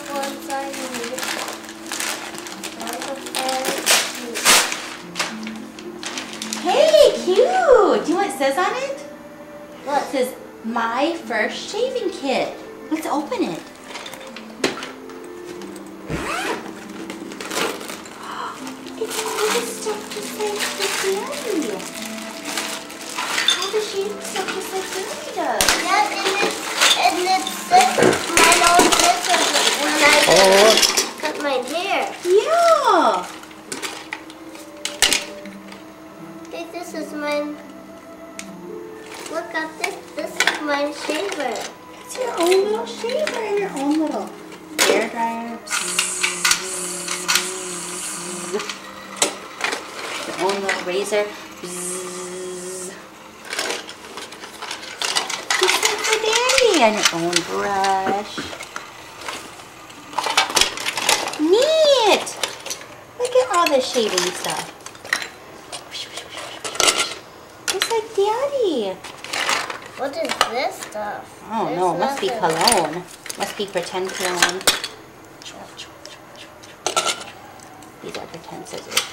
go inside and eat it. Hey, cute! Do you know what it says on it? What? It says, my first shaving kit. Let's open it. It's all the stuff just like the Daddy. All the shaving stuff just like Daddy does. Yeah, and it's mine all scissors when I cut my hair. Yeah. Hey, this is mine. Look at this. This is my shaver. It's your own little shaver and your own little hair dryer. Your own little razor. Just like for Daddy. And your own brush. Neat! Look at all the shaving stuff. Just like Daddy. What is this stuff? Oh no, it must be cologne. Must be pretend cologne. These are pretend scissors.